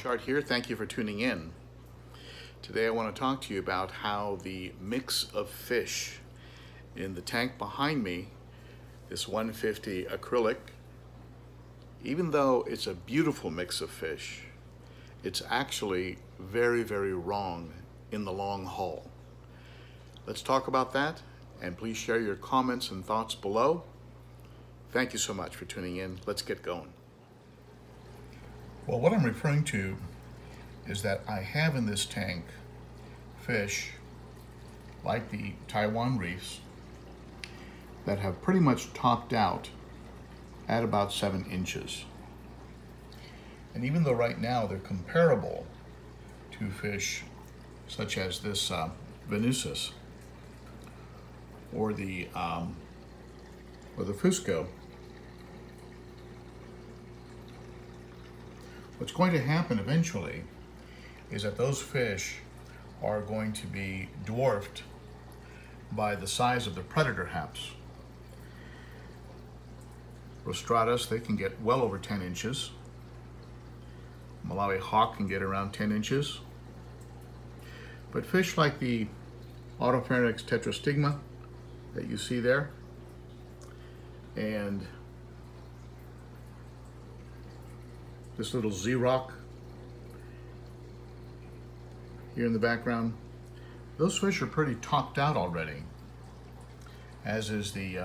Chart here. Thank you for tuning in. Today I want to talk to you about how the mix of fish in the tank behind me, this 150 acrylic, even though it's a beautiful mix of fish, it's actually very, very wrong in the long haul. Let's talk about that, and please share your comments and thoughts below. Thank you so much for tuning in. Let's get going. Well, what I'm referring to is that I have in this tank fish like the Taiwan reefs that have pretty much topped out at about 7 inches. And even though right now they're comparable to fish such as this Venusis or the Fusco, what's going to happen eventually is that those fish are going to be dwarfed by the size of the predator haps. Rostratus, they can get well over 10 inches. Malawi hawk can get around 10 inches. But fish like the Autopharynx tetrastigma that you see there, and this little Z-rock here in the background, those fish are pretty topped out already, as is the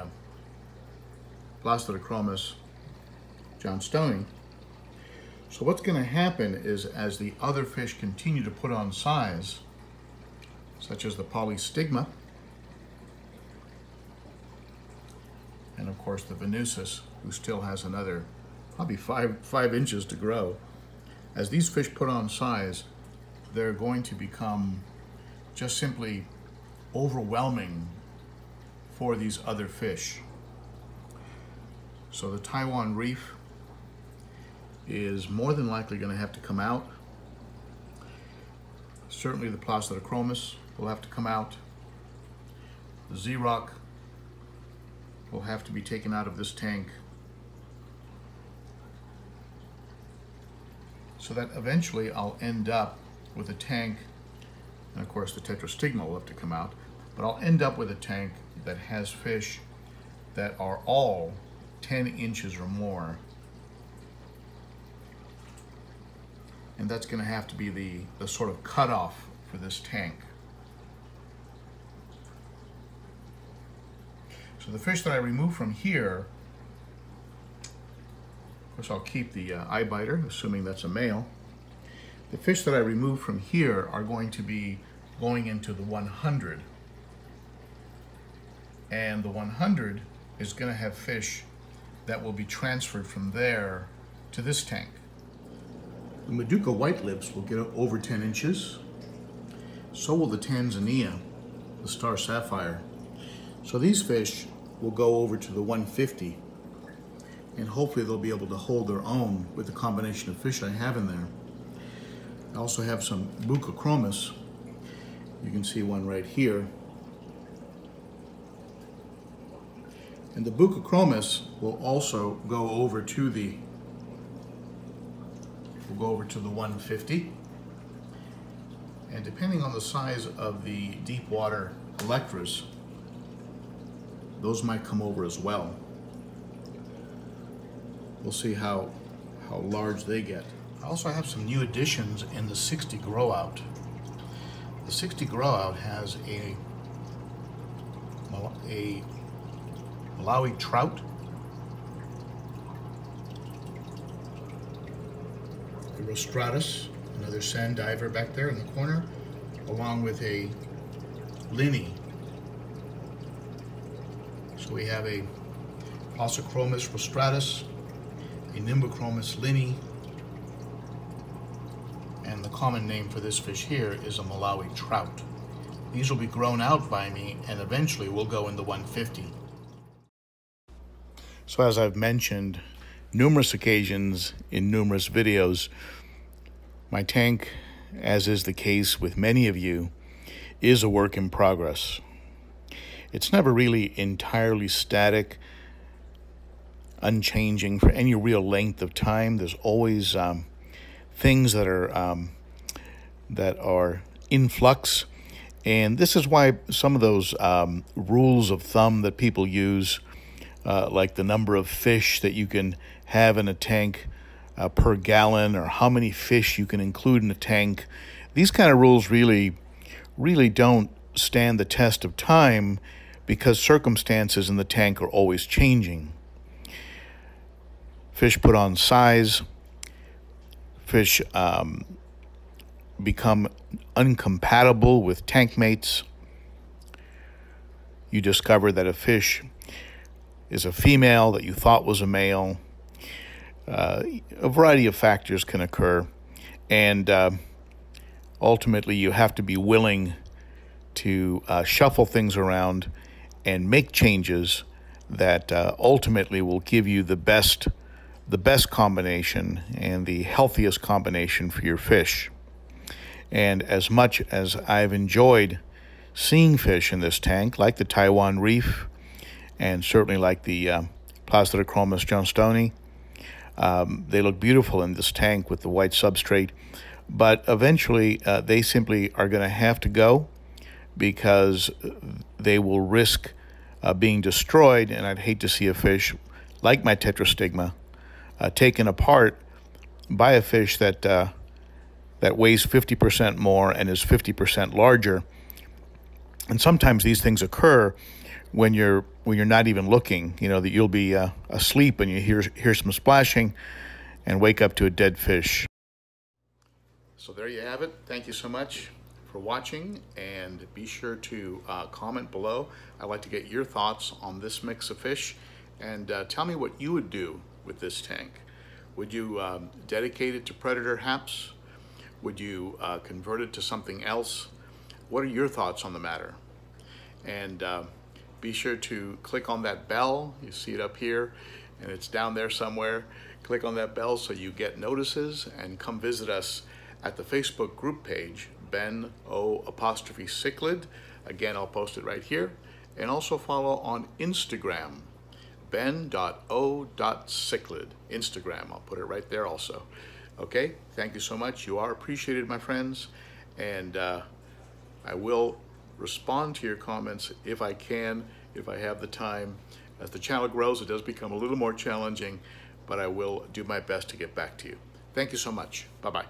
Blastochromis johnstoni. So what's going to happen is, as the other fish continue to put on size, such as the polystigma, and of course the Venusis, who still has another probably five inches to grow. As these fish put on size, they're going to become just simply overwhelming for these other fish. So the Taiwan reef is more than likely going to have to come out. Certainly the Blastochromis will have to come out. The Z-rock will have to be taken out of this tank, so that eventually I'll end up with a tank, and of course the tetrastigma will have to come out, but I'll end up with a tank that has fish that are all 10 inches or more. And that's going to have to be the sort of cutoff for this tank. So the fish that I remove from here, of course I'll keep the eye biter, assuming that's a male. The fish that I remove from here are going to be going into the 100. And the 100 is going to have fish that will be transferred from there to this tank. The Maduka white lips will get over 10 inches. So will the Tanzania, the star sapphire. So these fish will go over to the 150, and hopefully they'll be able to hold their own with the combination of fish I have in there. I also have some Buccochromis. You can see one right here. And the Buccochromis will also go over to the 150. And depending on the size of the deep water Electras, those might come over as well. We'll see how large they get. I also have some new additions in the 60 grow out. The 60 grow out has a Malawi trout, a Rostratus, another sand diver back there in the corner, along with a Linny. So we have a Blastochromis rostratus, a Nimbochromis Linny, and the common name for this fish here is a Malawi trout. These will be grown out by me and eventually will go in the 150. So as I've mentioned numerous occasions in numerous videos, my tank, as is the case with many of you, is a work in progress. It's never really entirely static, unchanging for any real length of time. There's always things that are in flux. And this is why some of those rules of thumb that people use, like the number of fish that you can have in a tank per gallon, or how many fish you can include in a tank, these kind of rules really don't stand the test of time, because circumstances in the tank are always changing. Fish put on size, fish become incompatible with tank mates. You discover that a fish is a female that you thought was a male. A variety of factors can occur, and ultimately you have to be willing to shuffle things around and make changes that ultimately will give you the best combination and the healthiest combination for your fish. And as much as I've enjoyed seeing fish in this tank, like the Taiwan reef, and certainly like the Plasidochromis johnstoni, they look beautiful in this tank with the white substrate, but eventually they simply are going to have to go, because they will risk being destroyed, and I'd hate to see a fish like my tetrastigma taken apart by a fish that weighs 50% more and is 50% larger. And sometimes these things occur when you're not even looking. You know, that you'll be asleep and you hear some splashing and wake up to a dead fish. So there you have it. Thank you so much for watching, and be sure to comment below. I'd like to get your thoughts on this mix of fish, and tell me what you would do with this tank. Would you dedicate it to predator haps? Would you convert it to something else? What are your thoughts on the matter? And be sure to click on that bell. You see it up here, and it's down there somewhere. Click on that bell so you get notices, and come visit us at the Facebook group page, ben.o.cichlid. Again, I'll post it right here. And also follow on Instagram, ben.o.cichlid. Instagram, I'll put it right there also. Okay, thank you so much. You are appreciated, my friends, and I will respond to your comments if I can, if I have the time. As the channel grows, it does become a little more challenging, but I will do my best to get back to you. Thank you so much. Bye-bye.